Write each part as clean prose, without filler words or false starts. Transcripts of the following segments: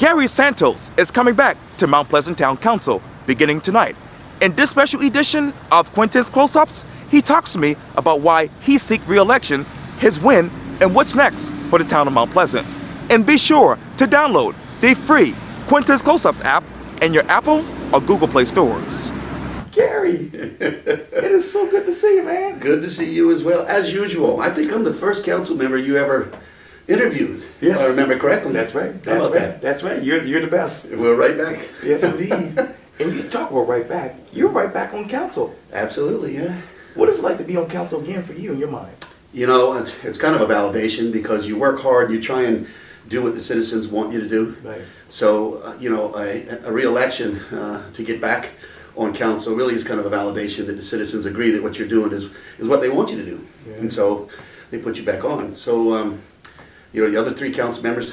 Gary Santos is coming back to Mount Pleasant Town Council beginning tonight. In this special edition of Quintin's Close-Ups, he talks to me about why he seeks re-election, his win, and what's next for the town of Mount Pleasant. And be sure to download the free Quintin's Close-Ups app in your Apple or Google Play stores. Gary, it is so good to see you, man. Good to see you as well, as usual. I think I'm the first council member you ever interviewed, yes. If I remember correctly. That's right. That's right. You're the best. We're right back. Yes, indeed. And you talk about right back. You're right back on council. Absolutely, yeah. What is it like to be on council again for you in your mind? You know, it's kind of a validation because you work hard, you try and do what the citizens want you to do. Right. So, you know, a re-election to get back on council really is kind of a validation that the citizens agree that what you're doing is what they want you to do. Yeah. And so they put you back on. So, you know, the other three council members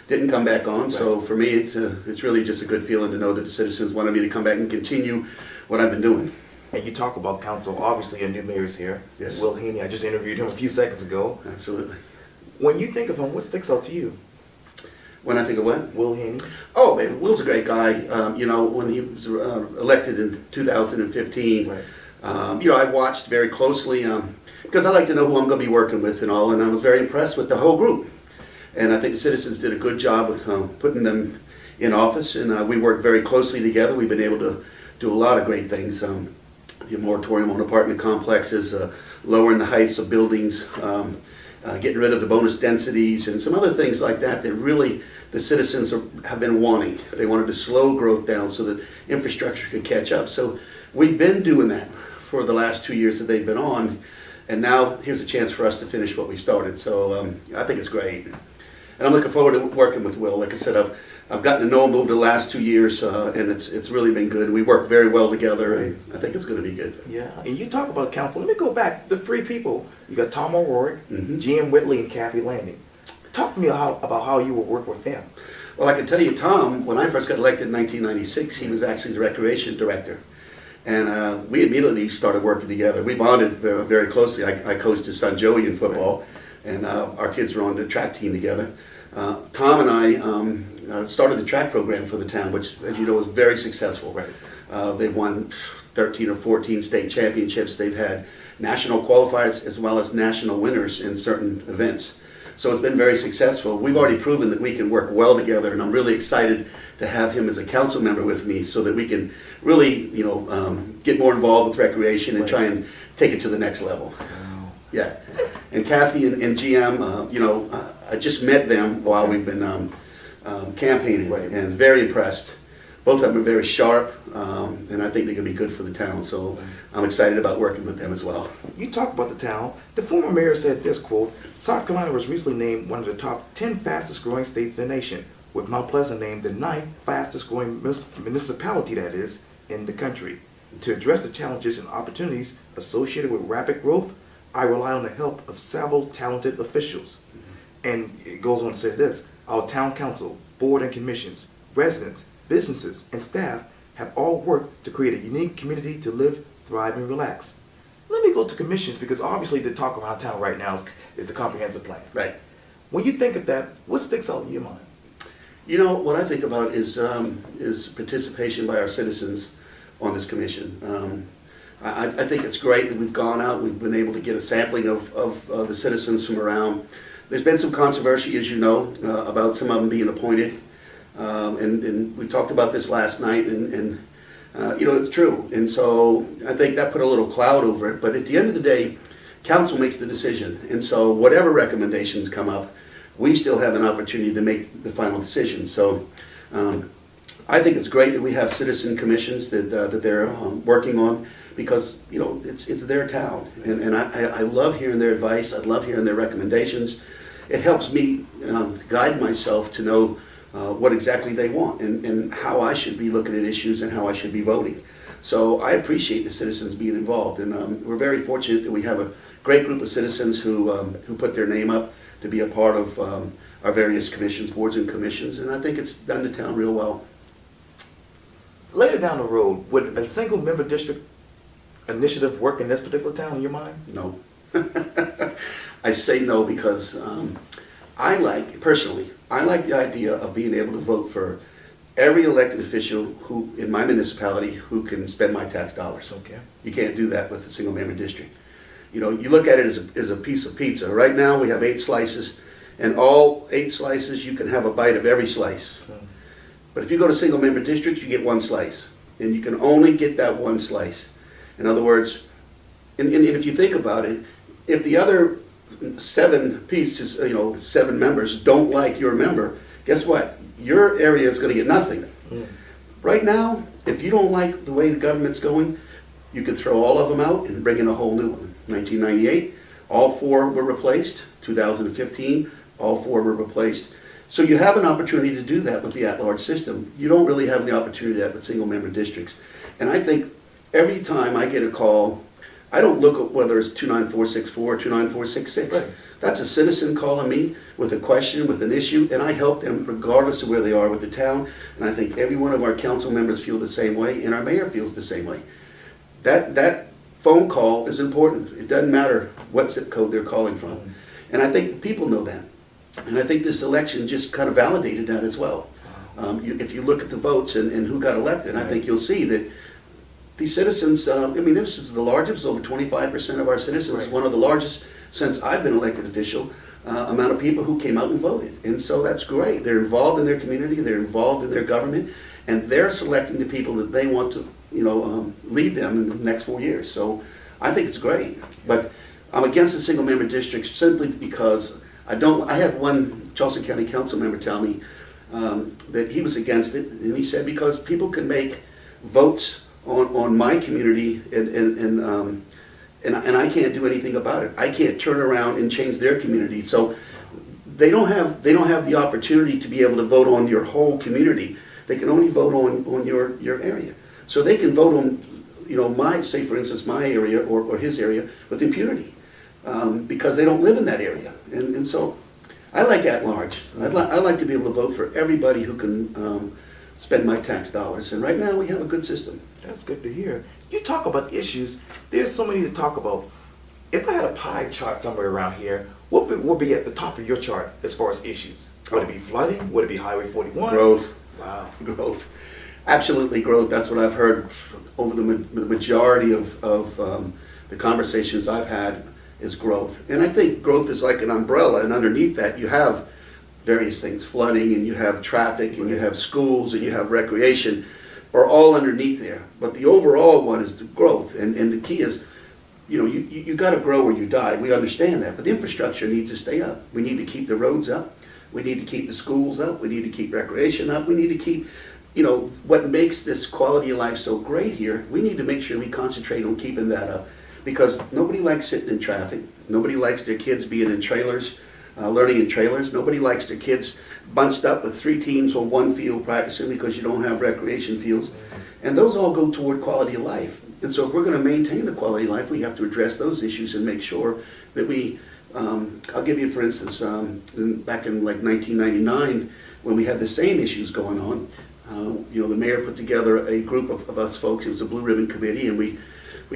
didn't come back on. Right. So for me, it's really just a good feeling to know that the citizens wanted me to come back and continue what I've been doing. And you talk about council, obviously a new mayor's here. Yes. Will Haney, I just interviewed him a few seconds ago. Absolutely. When you think of him, what sticks out to you? When I think of what? Will Haney. Oh, man, Will's a great guy. You know, when he was elected in 2015, right. You know, I watched very closely because I like to know who I'm going to be working with and all, and I was very impressed with the whole group. And I think the citizens did a good job with putting them in office, and we worked very closely together. We've been able to do a lot of great things. The moratorium on apartment complexes, lowering the heights of buildings, getting rid of the bonus densities, and some other things like that that really the citizens have been wanting. They wanted to slow growth down so that infrastructure could catch up. So we've been doing that for the last 2 years that they've been on, and now here's a chance for us to finish what we started. So I think it's great. And I'm looking forward to working with Will. Like I said, I've gotten to know him over the last 2 years, and it's really been good. We work very well together, and I think it's going to be good. Yeah, and you talk about council. Let me go back. The three people. You got Tom O'Rourke, Jim Whitley, and Kathy Landing. Talk to me about how you will work with them. Well, I can tell you, Tom, when I first got elected in 1996, he was actually the recreation director. And we immediately started working together. We bonded very closely. I coached his son Joey in football, and our kids were on the track team together. Tom and I started the track program for the town, which, as you know, is very successful. Right. They've won 13 or 14 state championships. They've had national qualifiers as well as national winners in certain events. So it's been very successful. We've already proven that we can work well together, and I'm really excited to have him as a council member with me so that we can really, you know, get more involved with recreation and try and take it to the next level. Wow. Yeah. And Kathy and GM, you know, I just met them while we've been campaigning, and very impressed. Both of them are very sharp, and I think they're going to be good for the town. So I'm excited about working with them as well. You talk about the town. The former mayor said this, quote, South Carolina was recently named one of the top 10 fastest growing states in the nation, with Mount Pleasant named the 9th fastest growing municipality, that is, in the country. To address the challenges and opportunities associated with rapid growth, I rely on the help of several talented officials. And it goes on to say this, our town council, board and commissions, residents, businesses, and staff have all worked to create a unique community to live, thrive, and relax. Let me go to commissions, because obviously the talk around town right now is the comprehensive plan. Right. When you think of that, what sticks out in your mind? You know, what I think about is participation by our citizens on this commission. I think it's great that we've gone out, we've been able to get a sampling of the citizens from around. There's been some controversy, as you know, about some of them being appointed. And we talked about this last night, and you know, it's true. And so I think that put a little cloud over it. But at the end of the day, council makes the decision. And so whatever recommendations come up, we still have an opportunity to make the final decision. So I think it's great that we have citizen commissions that they're working on, because, you know, it's their town. And I love hearing their advice. I love hearing their recommendations. It helps me guide myself to know what exactly they want and how I should be looking at issues and how I should be voting. So I appreciate the citizens being involved, and we're very fortunate that we have a great group of citizens who put their name up to be a part of our various commissions, boards and commissions, and I think it's done the town real well. Later down the road, would a single member district initiative work in this particular town in your mind? No. I say no because I like, personally, I like the idea of being able to vote for every elected official who, in my municipality, who can spend my tax dollars. Okay. You can't do that with a single member district. You know, you look at it as a piece of pizza. Right now, we have 8 slices, and all 8 slices, you can have a bite of every slice. But if you go to single member districts, you get 1 slice, and you can only get that 1 slice. In other words, and if you think about it, if the other 7 pieces, 7 members don't like your member, guess what? Your area is going to get nothing. Right now, if you don't like the way the government's going, you could throw all of them out and bring in a whole new one. 1998, all 4 were replaced. 2015, all 4 were replaced. So you have an opportunity to do that with the at-large system. You don't really have the opportunity to do that with single-member districts. And I think every time I get a call, I don't look at whether it's 29464 or 29466. Right. That's a citizen calling me with a question, with an issue, and I help them regardless of where they are with the town. And I think every one of our council members feel the same way, and our mayor feels the same way. That phone call is important. It doesn't matter what zip code they're calling from. And I think people know that. And I think this election just kind of validated that as well. If you look at the votes and who got elected, I think you'll see that these citizens, this is the largest, over 25% of our citizens, Right. one of the largest since I've been elected official, amount of people who came out and voted. And so that's great. They're involved in their community, they're involved in their government, and they're selecting the people that they want to, lead them in the next 4 years. So I think it's great. But I'm against the single member districts simply because I had one Charleston County council member tell me that he was against it, and he said because people can make votes on my community and I can't do anything about it. I can't turn around and change their community. So they don't have the opportunity to be able to vote on your whole community. They can only vote on your area. So they can vote on say for instance my area or his area with impunity because they don't live in that area. And so I like at large. I like to be able to vote for everybody who can spend my tax dollars. And right now we have a good system. That's good to hear. You talk about issues. There's so many to talk about. If I had a pie chart somewhere around here, what would be at the top of your chart as far as issues? Would it be flooding? Would it be Highway 41? Growth. Wow. Growth. Absolutely growth. That's what I've heard over the majority of the conversations I've had is growth. And I think growth is like an umbrella, and underneath that you have various things. Flooding, and you have traffic, and you have schools, and you have recreation, are all underneath there. But the overall one is the growth. And the key is, you got to grow or you die. We understand that. But the infrastructure needs to stay up. We need to keep the roads up. We need to keep the schools up. We need to keep recreation up. We need to keep, what makes this quality of life so great here, we need to make sure we concentrate on keeping that up. Because nobody likes sitting in traffic. Nobody likes their kids being in trailers, learning in trailers. Nobody likes their kids bunched up with 3 teams on one field practicing because you don't have recreation fields. And those all go toward quality of life. And so if we're going to maintain the quality of life, we have to address those issues and make sure that we, I'll give you for instance, back in like 1999, when we had the same issues going on, the mayor put together a group of us folks. It was a Blue Ribbon Committee, and we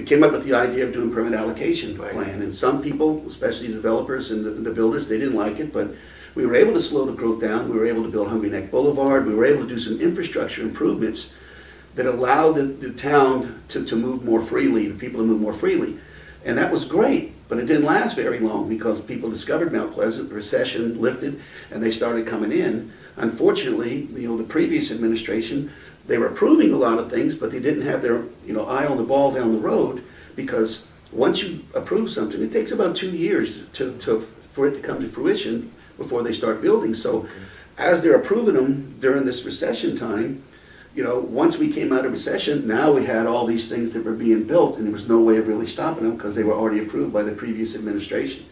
came up with the idea of doing permit allocation plan. And some people, especially developers and the builders, they didn't like it, but we were able to slow the growth down. We were able to build Hungry Neck Boulevard. We were able to do some infrastructure improvements that allowed the town to move more freely, the people to move more freely. And that was great, but it didn't last very long because people discovered Mount Pleasant, the recession lifted, and they started coming in. Unfortunately, the previous administration, they were approving a lot of things, but they didn't have their eye on the ball down the road, because once you approve something, it takes about 2 years for it to come to fruition before they start building. So as they're approving them during this recession time, once we came out of recession, now we had all these things that were being built, and there was no way of really stopping them because they were already approved by the previous administration.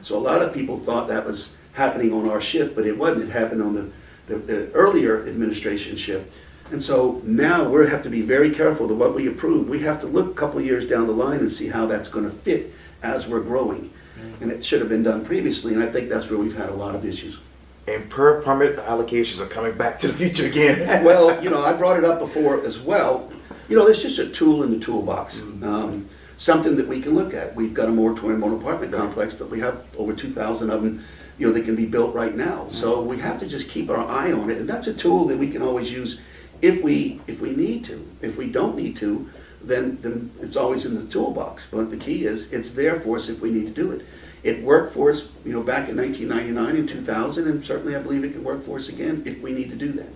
So a lot of people thought that was happening on our shift, but it wasn't. It happened on the earlier administration shift. And so now we have to be very careful that what we approve, we have to look a couple of years down the line and see how that's going to fit as we're growing. And it should have been done previously, and I think that's where we've had a lot of issues. And per permit allocations are coming back to the future again. Well, I brought it up before as well. There's just a tool in the toolbox, something that we can look at. We've got a moratorium on apartment complex, but we have over 2,000 of them that can be built right now. So we have to just keep our eye on it, and that's a tool that we can always use if we need to. If we don't need to, then it's always in the toolbox. But the key is it's there for us if we need to do it. It worked for us, back in 1999 and 2000, and certainly I believe it can work for us again if we need to do that.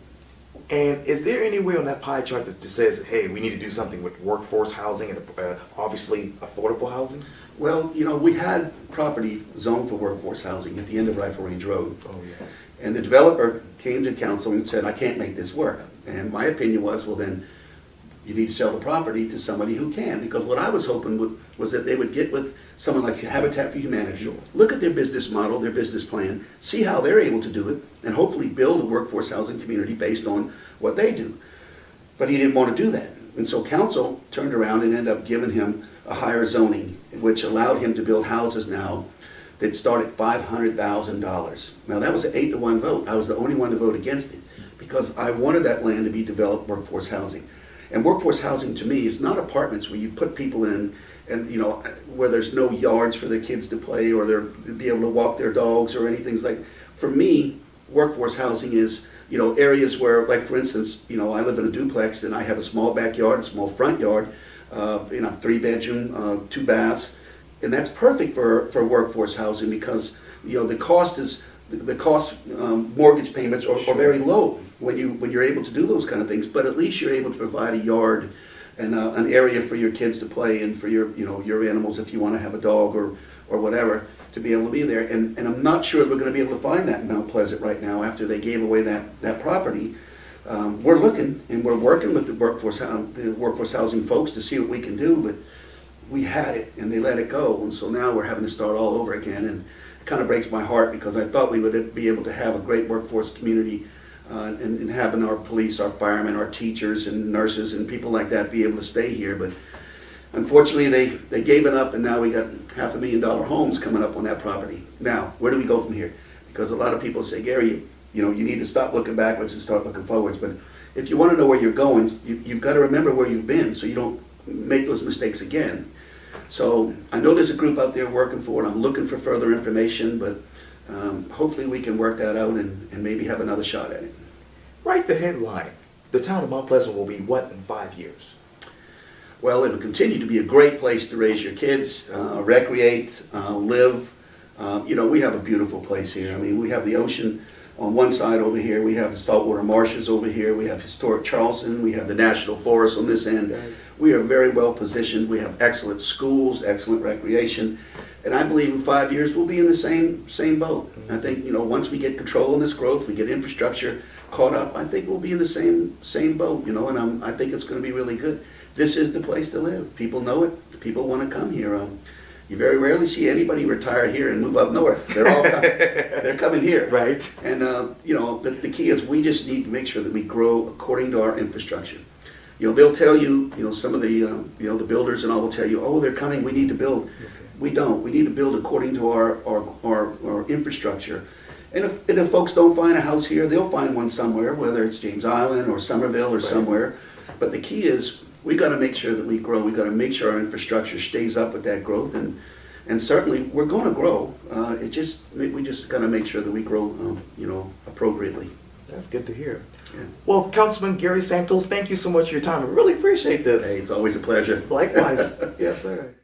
And is there any way on that pie chart that just says, hey, we need to do something with workforce housing and obviously affordable housing? Well, we had property zoned for workforce housing at the end of Rifle Range Road. Oh, yeah. And the developer came to council and said, I can't make this work. And my opinion was, well, then you need to sell the property to somebody who can. Because what I was hoping was that they would get with someone like Habitat for Humanity, look at their business model, their business plan, see how they're able to do it, and hopefully build a workforce housing community based on what they do. But he didn't want to do that. And so council turned around and ended up giving him a higher zoning, which allowed him to build houses now that start at $500,000. Now that was an 8-to-1 vote. I was the only one to vote against it because I wanted that land to be developed workforce housing. And workforce housing to me is not apartments where you put people in and where there's no yards for their kids to play or they're be able to walk their dogs or anything like. For me, workforce housing is areas where, like for instance, I live in a duplex and I have a small backyard, a small front yard, 3-bedroom, 2 baths, and that's perfect for workforce housing because mortgage payments are very low when you're able to do those kind of things. But at least you're able to provide a yard and an area for your kids to play and for your animals if you want to have a dog or whatever to be able to be there. And I'm not sure we're going to be able to find that in Mount Pleasant right now after they gave away that property. We're looking and we're working with the workforce housing folks to see what we can do, but we had it and they let it go, and so now we're having to start all over again, and it kind of breaks my heart because I thought we would be able to have a great workforce community and having our police, our firemen, our teachers and nurses and people like that be able to stay here, but unfortunately they gave it up, and now we got $500,000 homes coming up on that property. Now, where do we go from here? Because a lot of people say, Gary, you need to stop looking backwards and start looking forwards, but if you want to know where you're going, you've got to remember where you've been so you don't make those mistakes again. So I know there's a group out there working for it. I'm looking for further information, but hopefully we can work that out and maybe have another shot at it. Write the headline. The town of Mount Pleasant will be what in 5 years? Well, it will continue to be a great place to raise your kids, recreate, live. We have a beautiful place here. I mean, we have the ocean on one side over here. We have the saltwater marshes over here. We have historic Charleston. We have the National Forest on this end. We are very well positioned. We have excellent schools, excellent recreation. And I believe in 5 years we'll be in the same boat. I think, once we get control on this growth, we get infrastructure caught up, I think we'll be in the same boat, and I think it's going to be really good. This is the place to live. People know it. People want to come here. You very rarely see anybody retire here and move up north. They're all they're coming here. Right. And the key is we just need to make sure that we grow according to our infrastructure. They'll tell you, some of the the builders and all will tell you, oh, they're coming. We need to build. Okay. We don't. We need to build according to our infrastructure. And if folks don't find a house here, they'll find one somewhere, whether it's James Island or Somerville or somewhere. But the key is we got to make sure that we grow. We got to make sure our infrastructure stays up with that growth, and certainly we're going to grow. We just got to make sure that we grow, appropriately. That's good to hear. Yeah. Well, Councilman Gary Santos, thank you so much for your time. I really appreciate this. Hey, it's always a pleasure. Likewise. Yes, sir.